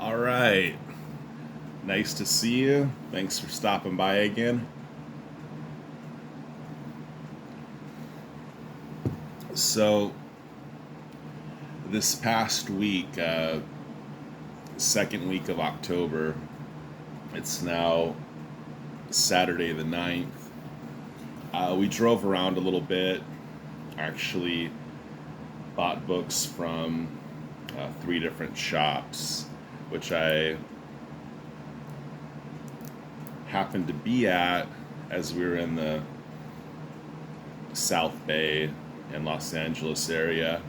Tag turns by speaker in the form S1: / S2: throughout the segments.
S1: All right. Nice to see you. Thanks for stopping by again. So, this past week, second week of October, it's now Saturday the 9th. We drove around a little bit, actually, bought books from three different shops, which I happened to be at as we were in the South Bay and Los Angeles area.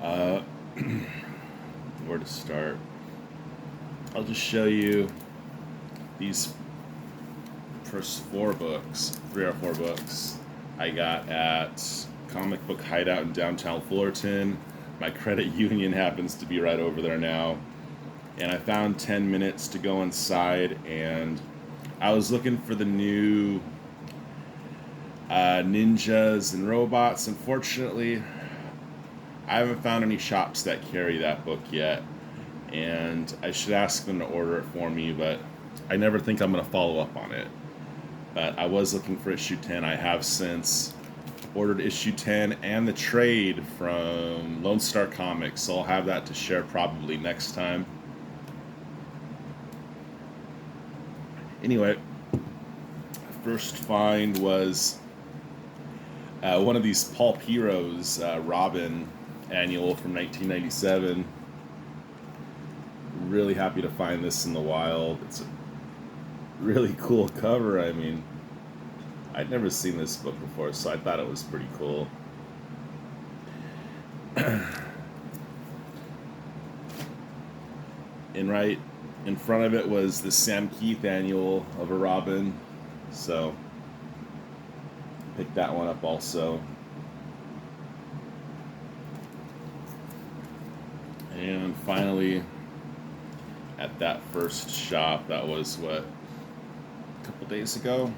S1: Uh, where to start? I'll just show you these first three or four books I got at Comic Book Hideout in downtown Fullerton. My credit union happens to be right over there now. And I found 10 minutes to go inside, and I was looking for the new Ninjas and Robots. Unfortunately, I haven't found any shops that carry that book yet, and I should ask them to order it for me, but I never think I'm going to follow up on it. But I was looking for issue 10. I have since ordered issue 10 and the trade from Lone Star Comics, so I'll have that to share probably next time. Anyway, first find was one of these Paul Piro's Robin annual from 1997. Really happy to find this in the wild. It's a really cool cover. I mean, I'd never seen this book before, so I thought it was pretty cool. And right in front of it was the Sam Keith annual of a Robin, so picked that one up also. And finally, at that first shop, that was a couple days ago,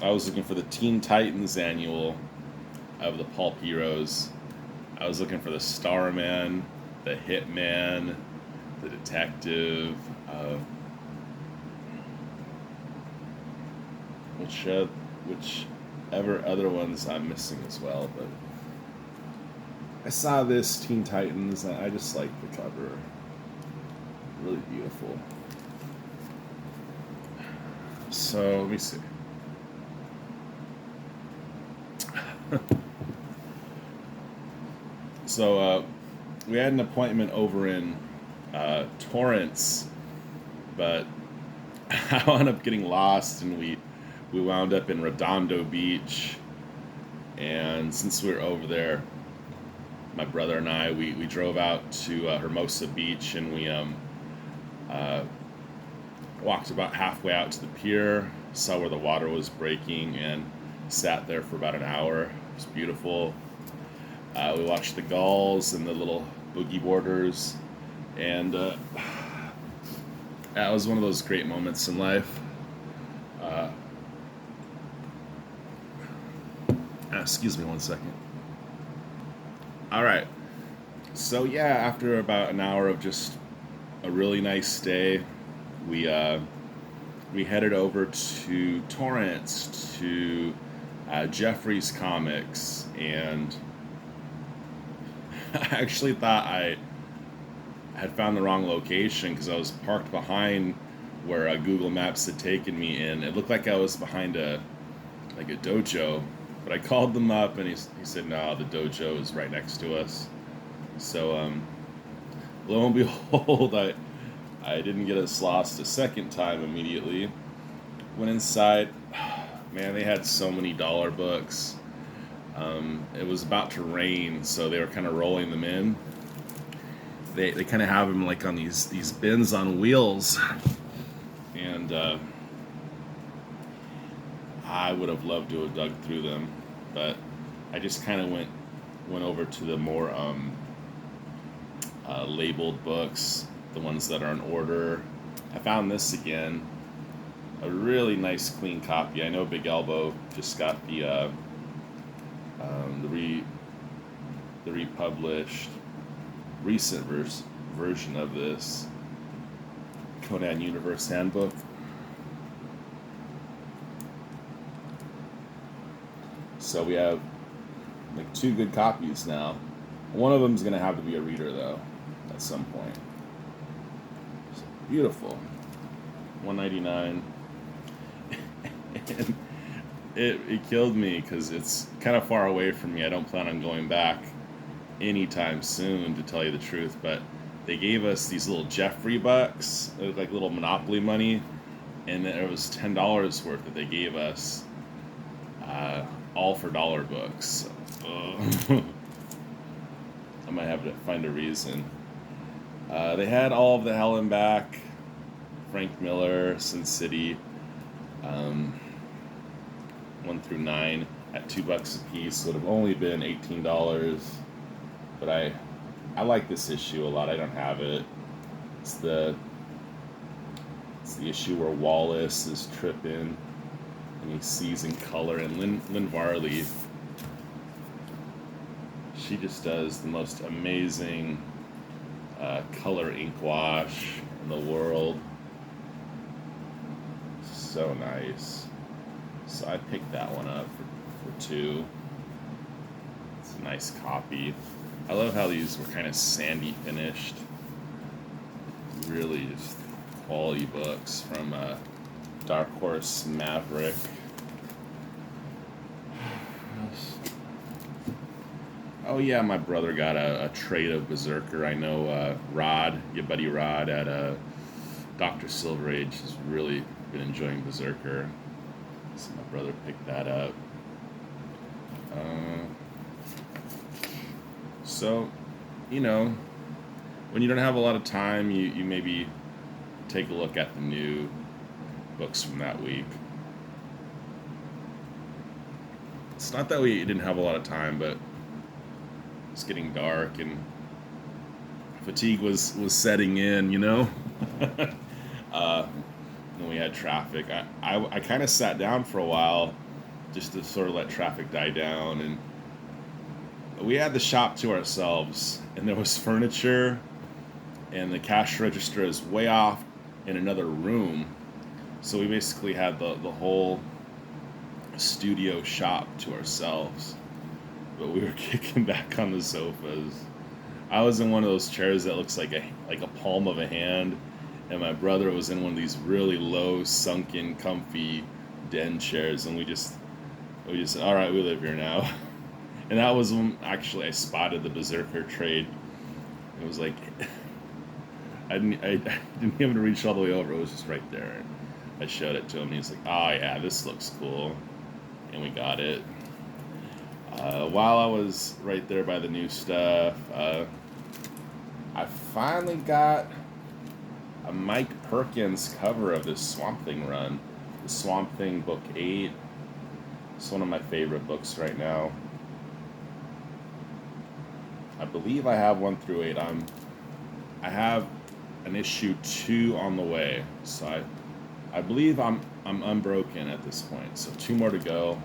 S1: I was looking for the Teen Titans annual of the Paul Piros. I was looking for the Starman, the Hitman, the Detective, whichever other ones I'm missing as well. But I saw this Teen Titans, and I just like the cover. Really beautiful. So let me see. So we had an appointment over in Torrance, but I wound up getting lost, and we wound up in Redondo Beach. And since we were over there, my brother and I, we drove out to Hermosa Beach, and we walked about halfway out to the pier, saw where the water was breaking, and sat there for about an hour. It was beautiful. We watched the gulls and the little boogie boarders, and that was one of those great moments in life. Excuse me one second. All right. So yeah, after about an hour of just a really nice day, we headed over to Torrance to Jeffrey's Comics, and I actually thought I had found the wrong location because I was parked behind where Google Maps had taken me in. It looked like I was behind a dojo, but I called them up, and he said, no, the dojo is right next to us. So lo and behold, I didn't get us lost a second time immediately. Went inside. Man, they had so many dollar books. It was about to rain, so they were kind of rolling them in. They kind of have them like on these bins on wheels, and I would have loved to have dug through them, but I just kind of went over to the more labeled books, the ones that are in order. I found this again, a really nice clean copy. I know Big Elbow just got the republished recent version of this Conan Universe Handbook. So we have like 2 good copies now. One of them is going to have to be a reader though at some point. So, beautiful. $1.99. And it killed me because it's kind of far away from me. I don't plan on going back anytime soon, to tell you the truth, but they gave us these little Jeffrey bucks. They look like little Monopoly money, and there was $10 worth that they gave us, all for dollar books. I might have to find a reason. They had all of the Hell and Back, Frank Miller, Sin City, 1 through 9 at $2 a piece. Would have only been $18. But I like this issue a lot. I don't have it. It's the issue where Wallace is tripping and he sees in color, and Lynn Varley, she just does the most amazing color ink wash in the world. So nice. So I picked that one up for 2. It's a nice copy. I love how these were kind of sandy finished. Really just quality books from Dark Horse Maverick. Oh yeah, my brother got a trade of Berserker. I know Rod, your buddy Rod at Dr. Silver Age has really been enjoying Berserker. So my brother picked that up. So, you know, when you don't have a lot of time, you maybe take a look at the new books from that week. It's not that we didn't have a lot of time, but it's getting dark and fatigue was setting in, you know? When we had traffic. I kind of sat down for a while just to sort of let traffic die down, and we had the shop to ourselves, and there was furniture, and the cash register is way off in another room. So we basically had the whole studio shop to ourselves. But we were kicking back on the sofas. I was in one of those chairs that looks like a palm of a hand, and my brother was in one of these really low, sunken, comfy den chairs, and we just all right, we live here now. And that was when actually I spotted the Berserker trade. It was like I didn't even reach all the way over. It was just right there. I showed it to him, and he's like, "Oh yeah, this looks cool," and we got it. While I was right there by the new stuff, I finally got a Mike Perkins cover of this Swamp Thing run, the Swamp Thing Book 8. It's one of my favorite books right now. I believe I have 1 through 8. I have an issue 2 on the way, so I believe I'm unbroken at this point. So 2 more to go,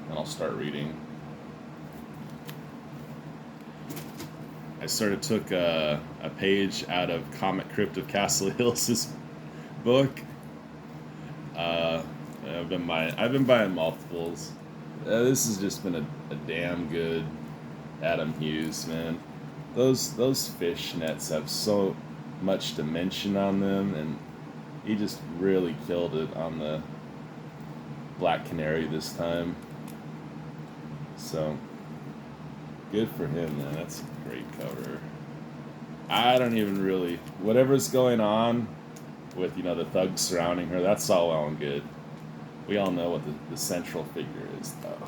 S1: and I'll start reading. I sort of took a page out of Comic Crypt of Castle Hills' book. I've been buying multiples. This has just been a damn good Adam Hughes, man. Those fish nets have so much dimension on them, and he just really killed it on the Black Canary this time. So good for him, man. That's a great cover. I don't even really, whatever's going on with, the thugs surrounding her, that's all well and good. We all know what the central figure is, though.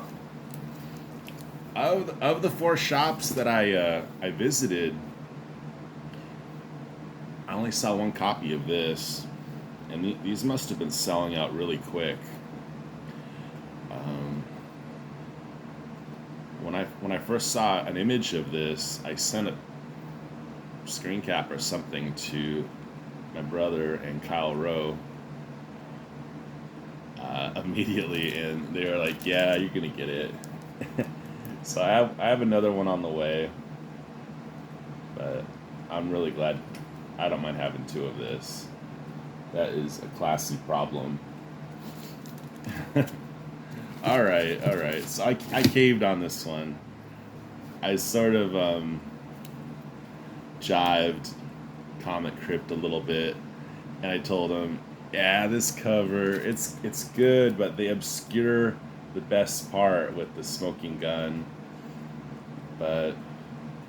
S1: Of the 4 shops that I visited, I only saw 1 copy of this, and these must have been selling out really quick. When I first saw an image of this, I sent a screen cap or something to my brother and Kyle Rowe immediately, and they were like, "Yeah, you're gonna get it." So I have another one on the way, but I'm really glad. I don't mind having two of this. That is a classy problem. All right, all right. So I caved on this one. I sort of jived Comic Crypt a little bit, and I told him, "Yeah, this cover, it's good, but they obscure the best part with the smoking gun." But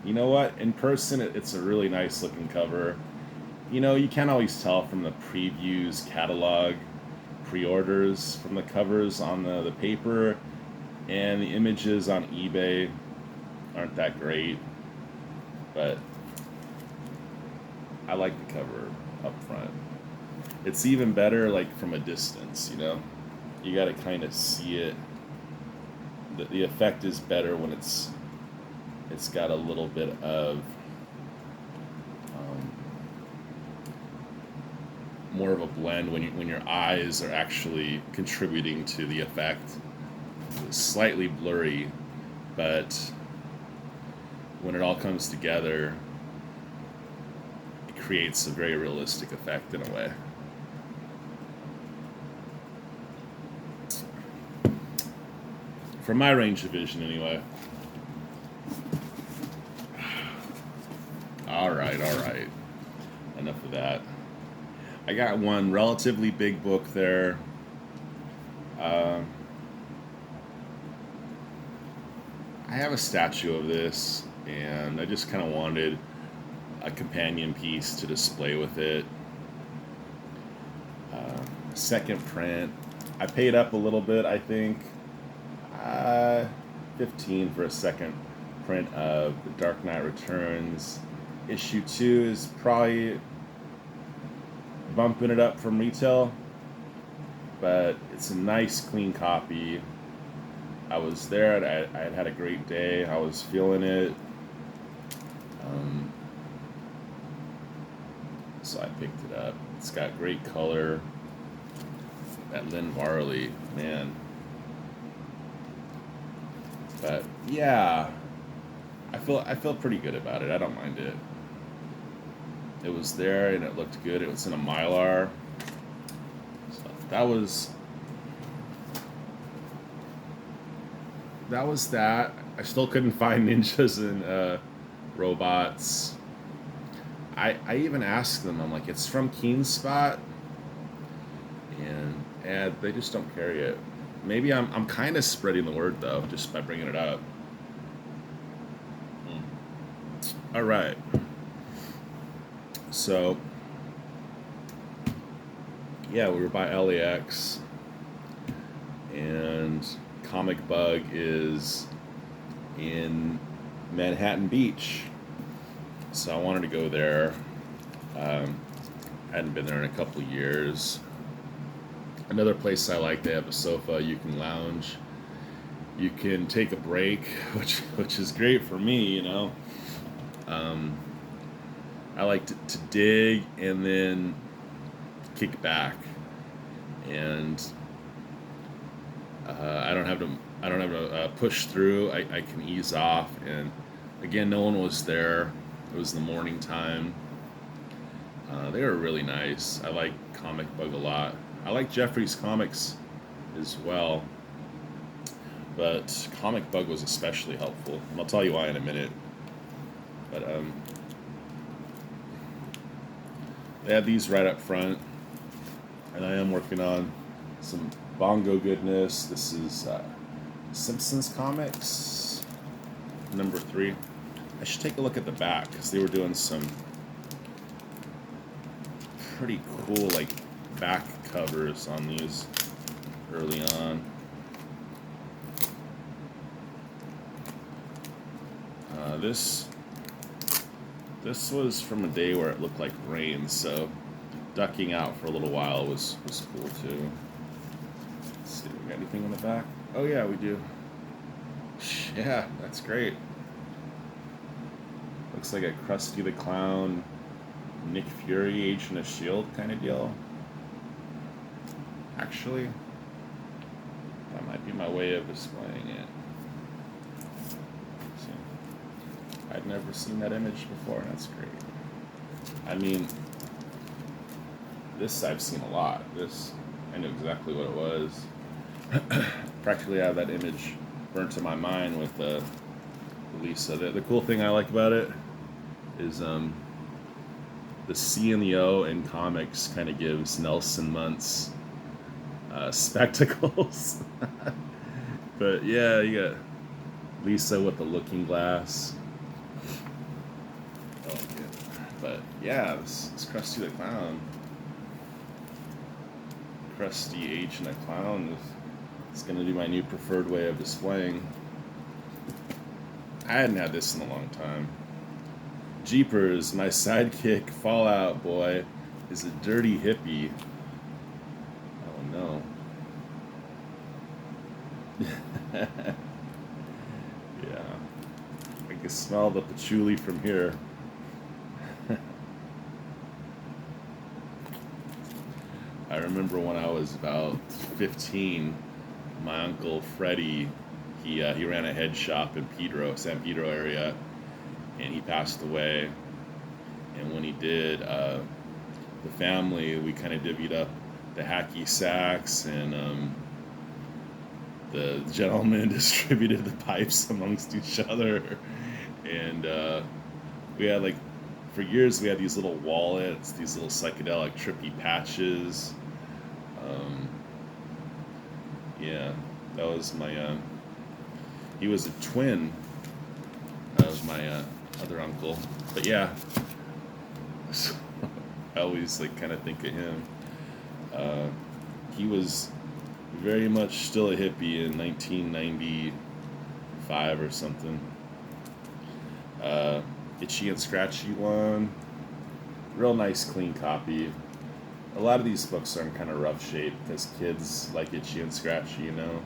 S1: you know what? In person, it's a really nice looking cover. You know, you can't always tell from the previews, catalog, pre-orders from the covers on the paper, and the images on eBay aren't that great. But I like the cover up front. It's even better like from a distance, you know? You gotta kind of see it. The effect is better when it's got a little bit of more of a blend when your eyes are actually contributing to the effect. It's slightly blurry, but when it all comes together, it creates a very realistic effect in a way. From my range of vision, anyway. All right, all right. Enough of that. I got one relatively big book there. I have a statue of this, and I just kind of wanted a companion piece to display with it. Second print. I paid up a little bit, I think. 15 for a second print of The Dark Knight Returns. Issue 2 is probably bumping it up from retail, but it's a nice clean copy. I was there, I had had a great day, I was feeling it, so I picked it up. It's got great color. That Lynn Varley, man. But yeah, I feel pretty good about it. I don't mind it. It was there and it looked good. It was in a Mylar. So that was that. I still couldn't find ninjas and robots. I even asked them, I'm like, it's from Keenspot, and they just don't carry it. Maybe I'm kind of spreading the word though, just by bringing it up. All right. So yeah, we were by LAX, and Comic Bug is in Manhattan Beach. So I wanted to go there. Hadn't been there in a couple of years. Another place I like, they have a sofa, you can lounge, you can take a break, which is great for me, you know. I like to dig and then kick back, and I don't have to push through. I can ease off, and again, no one was there. It was the morning time. They were really nice. I like Comic Bug a lot. I like Jeffrey's comics as well, but Comic Bug was especially helpful, and I'll tell you why in a minute. But they have these right up front, and I am working on some bongo goodness. This is Simpsons Comics, number 3. I should take a look at the back, because they were doing some pretty cool, like, back covers on these early on. This was from a day where it looked like rain, so ducking out for a little while was cool too. Let's see, we got anything on the back? Oh yeah, we do. Yeah, that's great. Looks like a Krusty the Clown, Nick Fury, Agent of S.H.I.E.L.D. kind of deal. Actually, that might be my way of displaying it. See, I'd never seen that image before, and that's great. I mean, this I've seen a lot. This, I knew exactly what it was. Practically have that image burnt to my mind with Lisa. The cool thing I like about it is the C and the O in comics kind of gives Nelson Muntz spectacles. But yeah, you got Lisa with the looking glass. Oh, yeah. But yeah, this Krusty the Clown. Krusty H and the Clown is going to be my new preferred way of displaying. I hadn't had this in a long time. Jeepers, my sidekick Fallout Boy is a dirty hippie. Oh no. Yeah. I can smell the patchouli from here. I remember when I was about 15, my uncle Freddie, he ran a head shop in San Pedro area, and he passed away. And when he did, the family, we kind of divvied up the hacky sacks, and the gentleman distributed the pipes amongst each other. And we had, like, for years we had these little wallets, these little psychedelic trippy patches. Yeah, that was my he was a twin of my other uncle. But yeah, so I always like kind of think of him. He was very much still a hippie in 1995 or something. Itchy and Scratchy one, real nice clean copy. A lot of these books are in kind of rough shape because kids like Itchy and Scratchy, you know.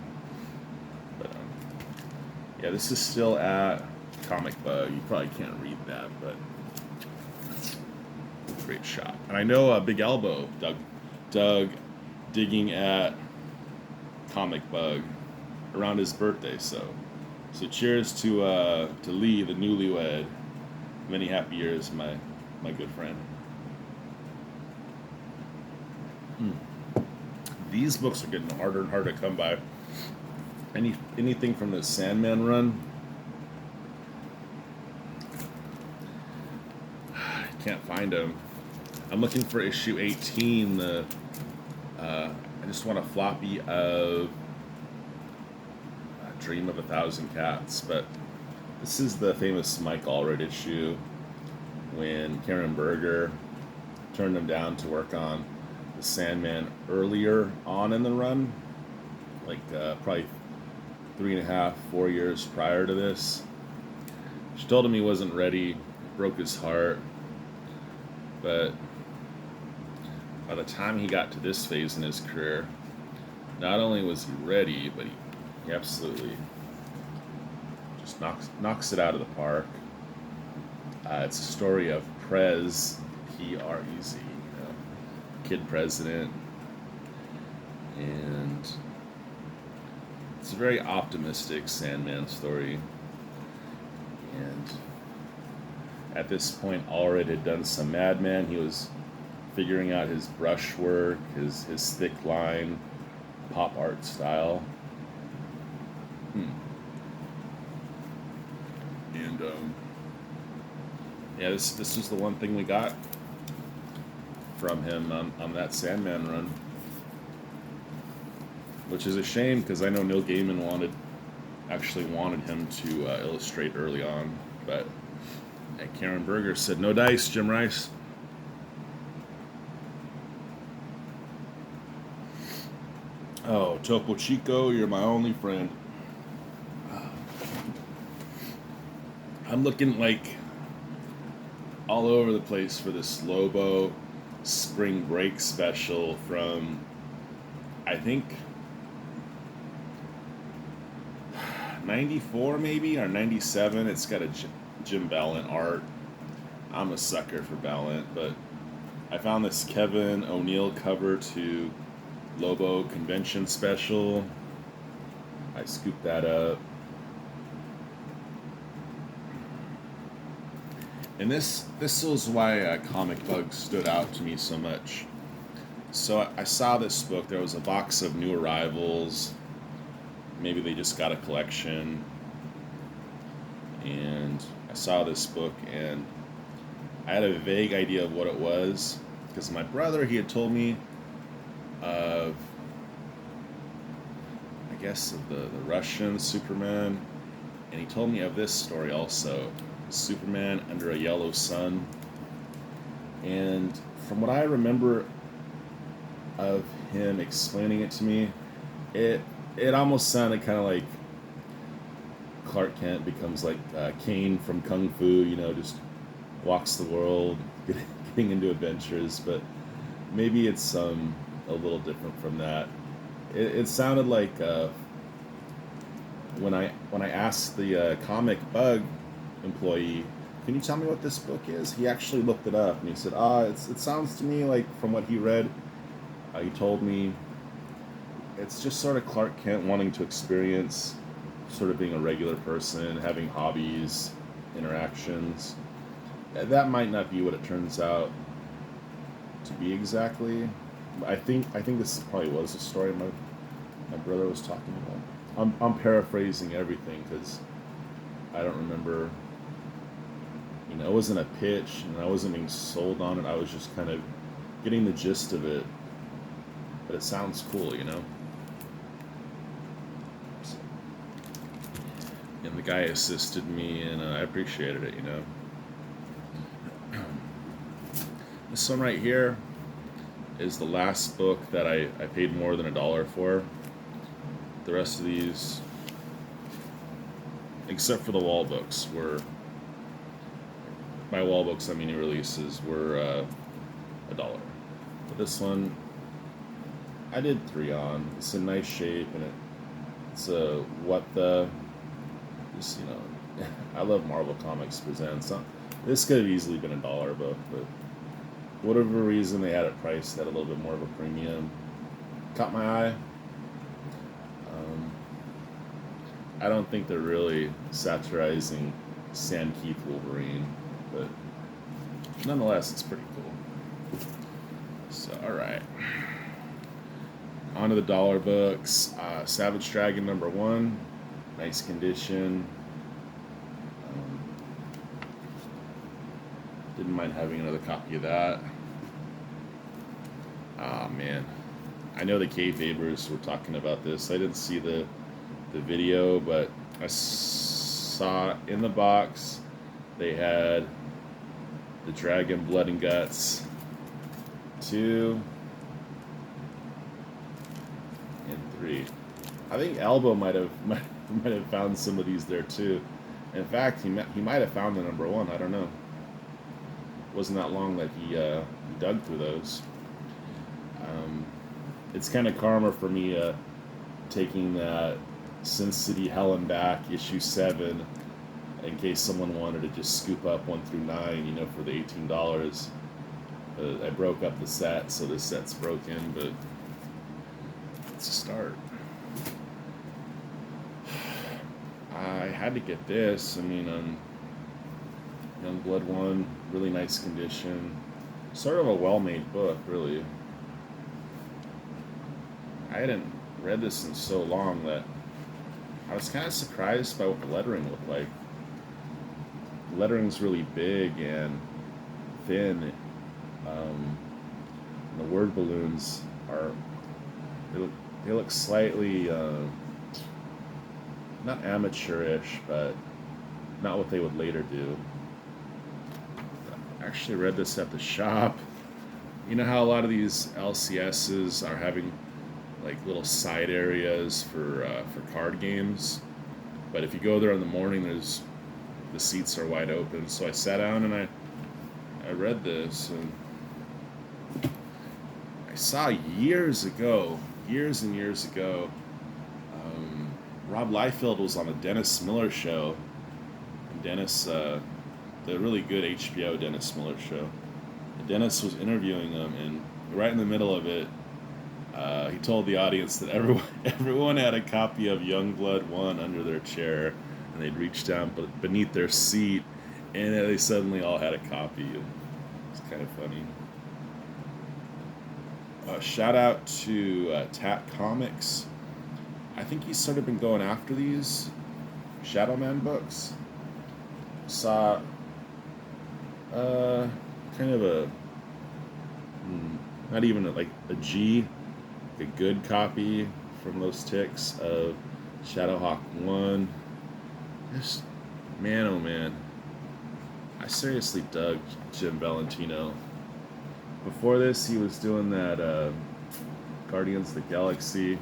S1: But yeah, this is still at Comic Bug. You probably can't read that, but great shot. And I know Big Elbow, Doug digging at Comic Bug around his birthday. So cheers to Lee, the newlywed. Many happy years, my good friend. These books are getting harder and harder to come by. Anything from the Sandman run, I can't find them. I'm looking for issue 18. I just want a floppy of Dream of a Thousand Cats, but this is the famous Mike Allred issue when Karen Berger turned him down to work on the Sandman earlier on in the run, like probably 3.5, 4 years prior to this. She told him he wasn't ready, it broke his heart, but by the time he got to this phase in his career, not only was he ready, but he absolutely just knocks it out of the park. It's a story of Prez, P-R-E-Z, kid president, and it's a very optimistic Sandman story. And at this point, Allred had done some Madman. He was figuring out his brushwork, his thick line, pop art style. And yeah, this was the one thing we got from him on that Sandman run, which is a shame because I know Neil Gaiman actually wanted him to illustrate early on, but Karen Berger said no dice, Jim Rice. Oh, Topo Chico, you're my only friend. I'm looking like all over the place for this Lobo spring break special from, I think, 94 maybe, or 97. It's got a Jim Balent art. I'm a sucker for Balent, but I found this Kevin O'Neill cover to Lobo convention special. I scooped that up. And this was why Comic Bug stood out to me so much. So I saw this book. There was a box of new arrivals. Maybe they just got a collection. And I saw this book, and I had a vague idea of what it was because my brother, he had told me of, I guess, of the Russian Superman, and he told me of this story also, Superman under a yellow sun. And from what I remember of him explaining it to me, it almost sounded kind of like Clark Kent becomes like Kane from Kung Fu, just walks the world, getting into adventures. But maybe it's a little different from that. It sounded like when I asked the Comic Bug employee, can you tell me what this book is? He actually looked it up and he said, it sounds to me like from what he read, he told me it's just sort of Clark Kent wanting to experience sort of being a regular person, having hobbies, interactions. That might not be what it turns out to be exactly. I think this probably was the story my brother was talking about. I'm paraphrasing everything because I don't remember. It wasn't a pitch, and I wasn't being sold on it. I was just kind of getting the gist of it. But it sounds cool, So, and the guy assisted me, and I appreciated it, This one right here is the last book that I paid more than $1 for. The rest of these, except for the wall books, were, by wall books I mean new releases, were $1. But this one, I did 3 on. It's in nice shape, and it's a just, I love Marvel Comics Presents. This could have easily been $1 book, but for whatever reason they had it priced at a little bit more of a premium. Caught my eye. I don't think they're really satirizing Sam Keith Wolverine, but nonetheless, it's pretty cool. So, alright. On to the dollar books. Savage Dragon #1. Nice condition. Didn't mind having another copy of that. Ah, man. I know the kayfabers were talking about this. I didn't see the video, but I saw in the box they had the Dragon Blood and Guts 2 and 3. I think Elbow might have found some of these there too. In fact, he might have found the #1. I don't know. It wasn't that long that he dug through those. It's kind of karma for me taking that Sin City Hell and Back issue 7 in case someone wanted to just scoop up 1 through 9, for the $18. I broke up the set, so this set's broken, but it's a start. I had to get this. Youngblood 1, really nice condition. Sort of a well-made book, really. I hadn't read this in so long that I was kind of surprised by what the lettering looked like. The lettering's really big and thin. The word balloons they look slightly not amateurish, but not what they would later do. I actually read this at the shop. You know how a lot of these LCSs are having like little side areas for card games, but if you go there in the morning, the seats are wide open. So I sat down and I read this, and I saw years and years ago, Rob Liefeld was on a Dennis Miller show, and Dennis, the really good HBO Dennis Miller show, and Dennis was interviewing him, and right in the middle of it, he told the audience that everyone had a copy of Youngblood 1 under their chair, and they'd reach down beneath their seat, And they suddenly all had a copy. It's kind of funny. Shout out to Tat Comics. I think he's sort of been going after these Shadowman books. Saw kind of a not even like a G, a good copy from those ticks of Shadowhawk 1. Just, man, oh man, I seriously dug Jim Valentino. Before this, he was doing that Guardians of the Galaxy.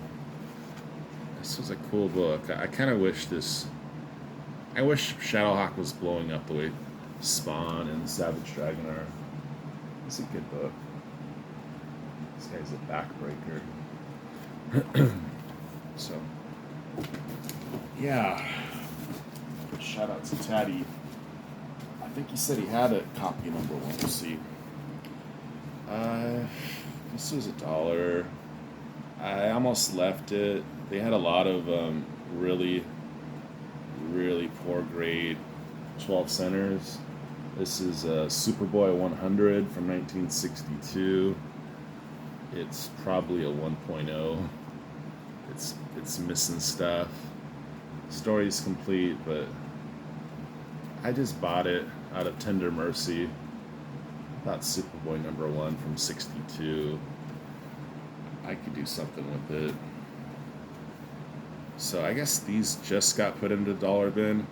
S1: This was a cool book. I kind of wish I wish Shadowhawk was blowing up the way Spawn and Savage Dragon are. It's a good book. This guy's a backbreaker. So, yeah. Shout out to Taddy. I think he said he had a copy number 1. Let's see. This was $1. I almost left it. They had a lot of really, really poor grade 12 centers. This is a Superboy 100 from 1962. It's probably a 1.0. It's missing stuff. Story's complete, but I just bought it out of tender mercy. Thought Superboy number 1 from 62. I could do something with it. So I guess these just got put into the dollar bin.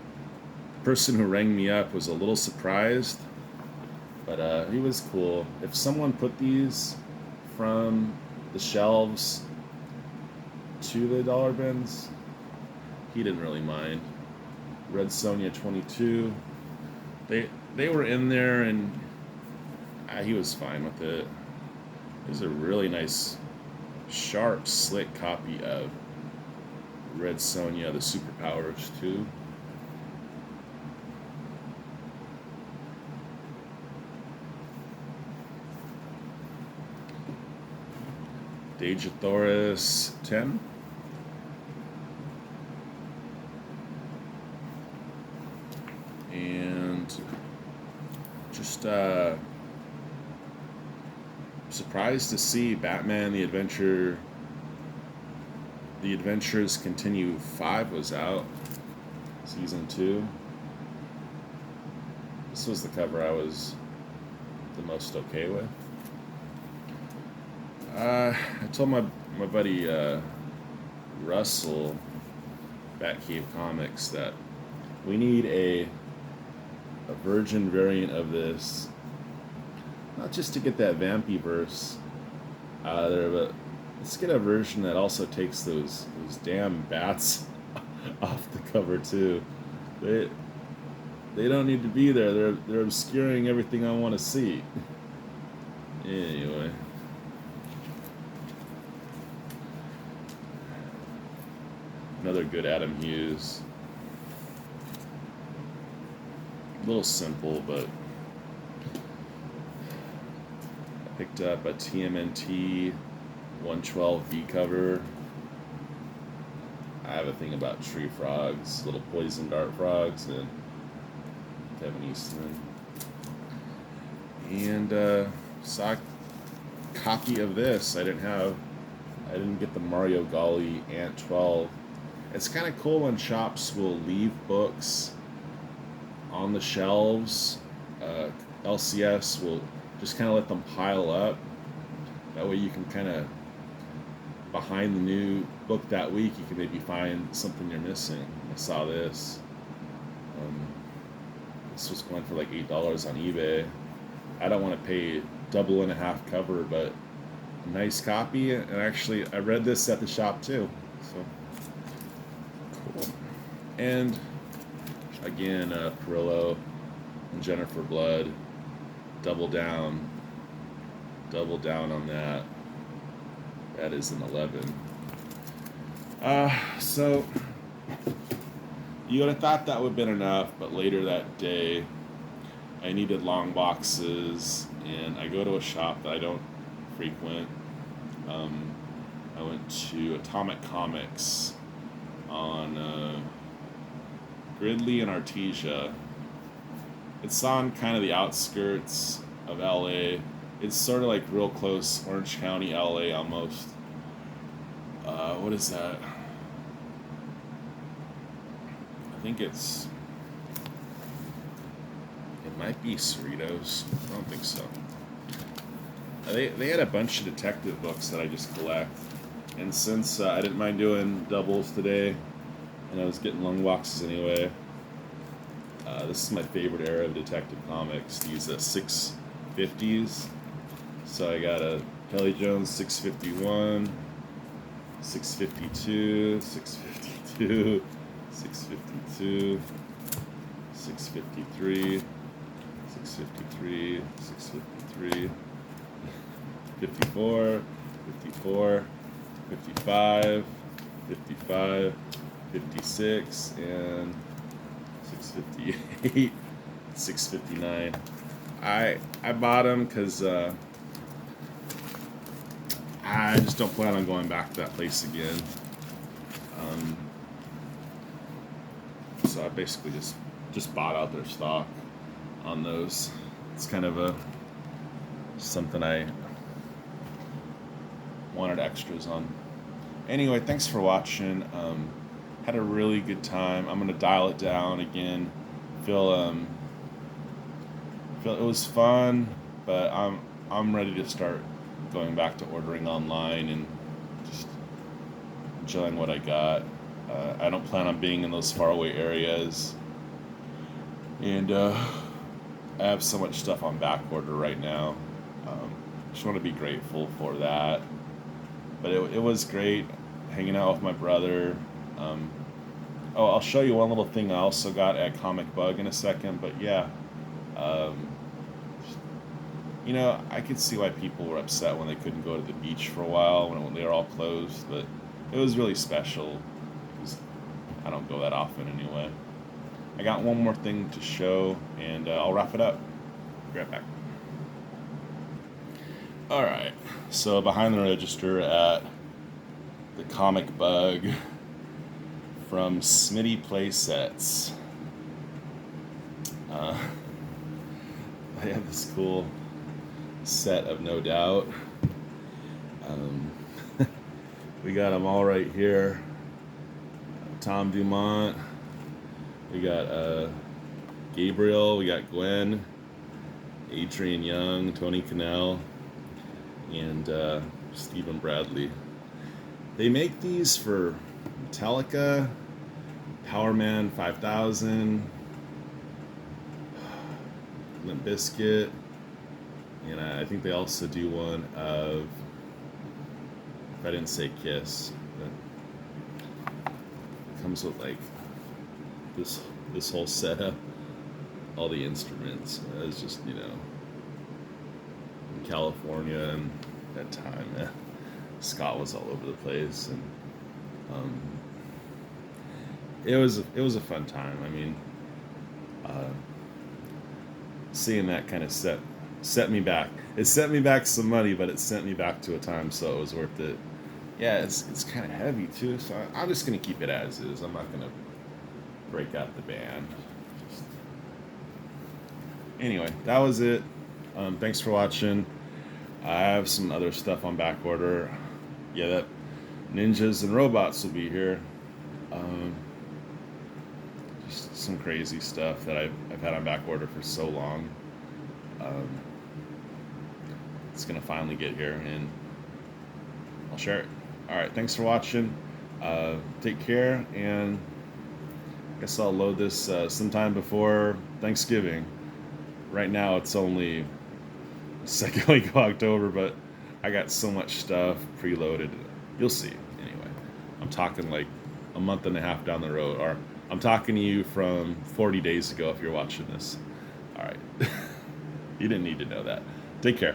S1: The person who rang me up was a little surprised, but he was cool. If someone put these from the shelves to the dollar bins, he didn't really mind. Red Sonja 22. They were in there, and he was fine with it. It was a really nice, sharp, slick copy of Red Sonja, the Superpowers 2. Dejathoris 10. And just surprised to see Batman the Adventures Continue 5 was out. Season 2. This was the cover I was the most okay with. I told my buddy Russell, Batcave Comics, that we need a virgin variant of this, not just to get that Vampyverse out of there, but let's get a version that also takes those damn bats off the cover too. They don't need to be there. They're obscuring everything I want to see. Anyway. Another good Adam Hughes. A little simple, but I picked up a TMNT 112V cover. I have a thing about tree frogs, little poison dart frogs, and Kevin Eastman. And saw a copy of this. I didn't get the Mario Golly Ant 12. It's kind of cool when shops will leave books on the shelves. LCS will just kind of let them pile up. That way you can kind of, behind the new book that week, you can maybe find something you're missing. I saw this. This was going for like $8 on eBay. I don't want to pay double and a half cover, but a nice copy. And actually, I read this at the shop too. So cool. And again, Perillo and Jennifer Blood, double down on that. That is an 11. So you would have thought that would have been enough, but later that day, I needed long boxes, and I go to a shop that I don't frequent. I went to Atomic Comics on Gridley and Artesia, It's on kind of the outskirts of LA. It's sort of like real close, Orange County, LA almost. What is that? I think it might be Cerritos. I don't think so. They had a bunch of detective books that I just collect. And since I didn't mind doing doubles today, and I was getting long boxes anyway, this is my favorite era of detective comics, these 650s. So I got a Kelly Jones 651, 652, 652, 652, 653, 653, 653, 54, 54, 55, 55, 56, and 658, 659. I bought them because I just don't plan on going back to that place again. So I basically just bought out their stock on those. It's kind of something I wanted extras on. Anyway, thanks for watching. Had a really good time. I'm gonna dial it down again. Feel it was fun, but I'm ready to start going back to ordering online and just enjoying what I got. I don't plan on being in those faraway areas, and I have so much stuff on back order right now. Just want to be grateful for that. But it was great hanging out with my brother. I'll show you one little thing I also got at Comic Bug in a second. But yeah, I could see why people were upset when they couldn't go to the beach for a while when they were all closed. But it was really special because I don't go that often anyway. I got one more thing to show, and I'll wrap it up. Be right back. All right, so behind the register at the Comic Bug from Smitty Playsets. I have this cool set of No Doubt. We got them all right here. Tom Dumont. We got Gabriel. We got Gwen, Adrian Young, Tony Cannell, and Stephen Bradley. They make these for Metallica, Powerman 5000, Limp Bizkit, and I think they also do one of, if I didn't say Kiss, but it comes with like this whole setup, all the instruments. It was just, in California and that time, Scott was all over the place, and it was a fun time. I mean, seeing that kind of set me back. It set me back some money, but it sent me back to a time, so it was worth it. Yeah, it's kind of heavy too, so I'm just gonna keep it as is. I'm not gonna break out the band. Anyway, that was it. Thanks for watching. I have some other stuff on back order. Yeah, that Ninjas and Robots will be here. Just some crazy stuff that I've had on back order for so long. It's gonna finally get here, and I'll share it. All right, thanks for watching. Take care, and I guess I'll load this sometime before Thanksgiving. Right now it's only the second week of October, but I got so much stuff preloaded. You'll see. Anyway, I'm talking like a month and a half down the road, or I'm talking to you from 40 days ago if you're watching this. All right. You didn't need to know that. Take care.